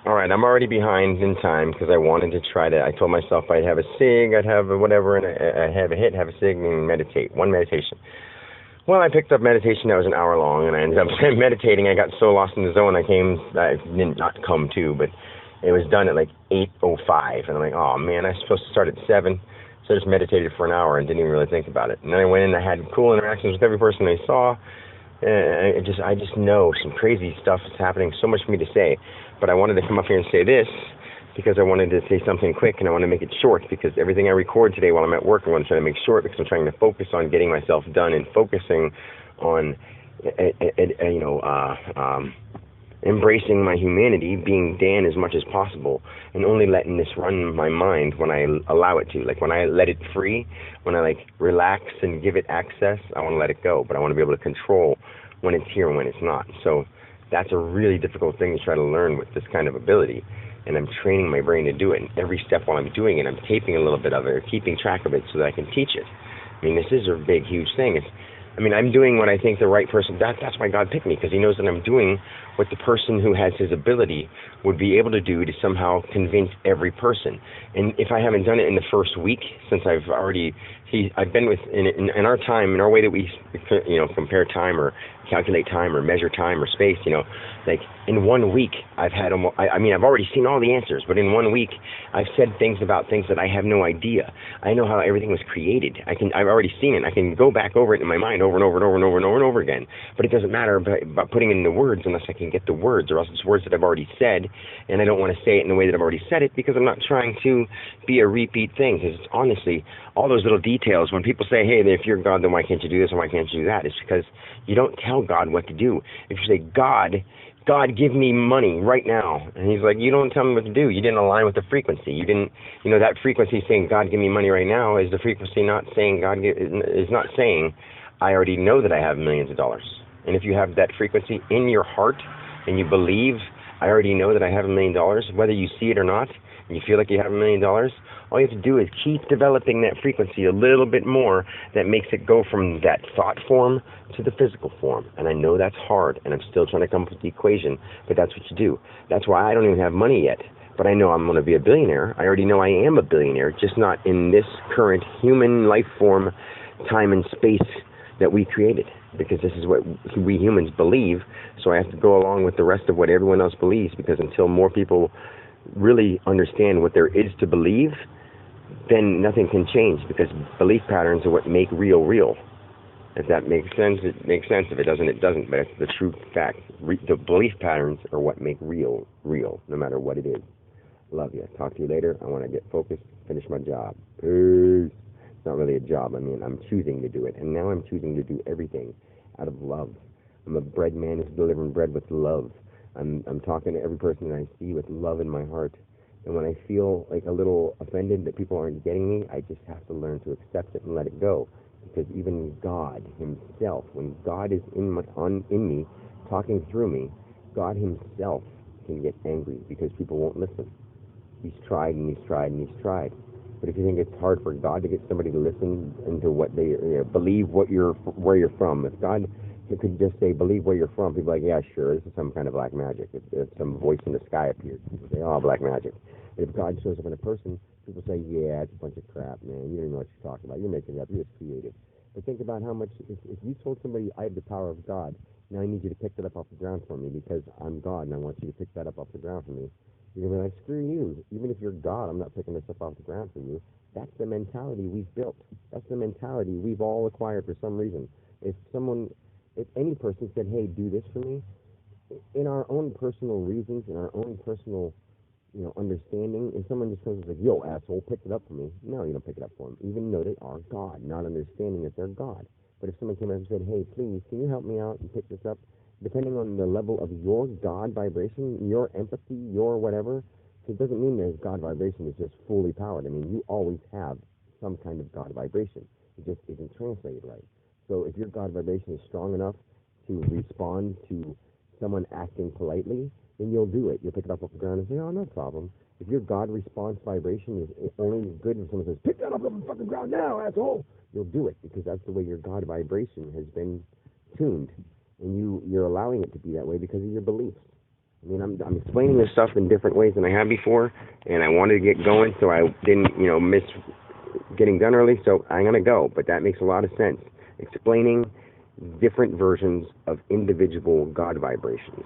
All right, I'm already behind in time because I wanted to try to. I told myself I'd have a cig, I'd have a whatever, and I'd have a hit, have a cig, and meditate. One meditation. Well, I picked up meditation that was an hour long, and I ended up meditating. I got so lost in the zone, I did not come to, but it was done at like 8:05, and I'm like, oh man, I was supposed to start at 7, so I just meditated for an hour and didn't even really think about it. And then I went in, and I had cool interactions with every person I saw. I just know some crazy stuff is happening. So much for me to say, but I wanted to come up here and say this because I wanted to say something quick, and I want to make it short because everything I record today while I'm at work, I want to try to make short because I'm trying to focus on getting myself done and focusing on, embracing my humanity, being Dan as much as possible, and only letting this run my mind when I allow it to. Like when I let it free, when I like relax and give it access, I want to let it go, but I want to be able to control when it's here and when it's not. So that's a really difficult thing to try to learn with this kind of ability, and I'm training my brain to do it. And every step while I'm doing it, I'm taping a little bit of it or keeping track of it so that I can teach it. I mean, this is a big, huge thing. I'm doing what I think the right person. That's why God picked me, because He knows that I'm doing what the person who has His ability would be able to do to somehow convince every person. And if I haven't done it in the first week, since I've been with in our time, in our way that we, compare time or calculate time or measure time or space, like in 1 week, I've had almost. I've already seen all the answers, but in 1 week, I've said things about things that I have no idea. I know how everything was created. I've already seen it. I can go back over it in my mind over and over and over and over and over and over again. But it doesn't matter about putting it into words unless I can get the words, or else it's words that I've already said, and I don't want to say it in the way that I've already said it because I'm not trying to be a repeat thing. Because honestly, all those little details. When people say, "Hey, if you're God, then why can't you do this and why can't you do that?" It's because you don't tell God what to do. If you say, God, give me money right now. And He's like, you don't tell me what to do. You didn't align with the frequency. You didn't, that frequency saying, God, give me money right now is the frequency not saying, is not saying, I already know that I have millions of dollars. And if you have that frequency in your heart and you believe, I already know that I have $1 million, whether you see it or not, and you feel like you have $1 million, all you have to do is keep developing that frequency a little bit more that makes it go from that thought form to the physical form. And I know that's hard, and I'm still trying to come up with the equation, but that's what you do. That's why I don't even have money yet, but I know I'm going to be a billionaire. I already know I am a billionaire, just not in this current human life form, time and space that we created, because this is what we humans believe. So I have to go along with the rest of what everyone else believes, because until more people really understand what there is to believe, then nothing can change, because belief patterns are what make real real. If that makes sense, it makes sense. If it doesn't, it doesn't. But it's the true fact. The belief patterns are what make real real, no matter what it is. Love you. Talk to you later. I want to get focused, finish my job. Peace. It's not really a job. I'm choosing to do it. And now I'm choosing to do everything out of love. I'm a bread man who's delivering bread with love. I'm talking to every person that I see with love in my heart. And when I feel like a little offended that people aren't getting me, I just have to learn to accept it and let it go. Because even God Himself, when God is in me, talking through me, God Himself can get angry because people won't listen. He's tried and He's tried and He's tried. But if you think it's hard for God to get somebody to listen into what they believe, where you're from, if God could just say, believe where you're from, people are like, yeah, sure, this is some kind of black magic. If some voice in the sky appears, people say, oh, black magic. And if God shows up in a person, people say, yeah, it's a bunch of crap, man. You don't know what you're talking about. You're making it up. You're just creative. But think about how much, if you told somebody, I have the power of God, now I need you to pick that up off the ground for me because I'm God and I want you to pick that up off the ground for me. You're going to be like, screw you. Even if you're God, I'm not picking this up off the ground for you. That's the mentality we've built. That's the mentality we've all acquired for some reason. If any person said, hey, do this for me, in our own personal reasons, in our own personal, understanding, if someone just comes and says, yo, asshole, pick it up for me. No, you don't pick it up for them, even though they are God, not understanding that they're God. But if someone came up and said, hey, please, can you help me out and pick this up? Depending on the level of your God vibration, your empathy, your whatever, it doesn't mean that God vibration is just fully powered. You always have some kind of God vibration. It just isn't translated right. So if your God vibration is strong enough to respond to someone acting politely, then you'll do it. You'll pick it up off the ground and say, oh, no problem. If your God response vibration is only good when someone says, pick that up off the fucking ground now, asshole, you'll do it because that's the way your God vibration has been tuned. And you're allowing it to be that way because of your beliefs. I mean, I'm explaining this stuff in different ways than I have before, and I wanted to get going so I didn't, miss getting done early. So I'm gonna go, but that makes a lot of sense. Explaining different versions of individual God vibrations.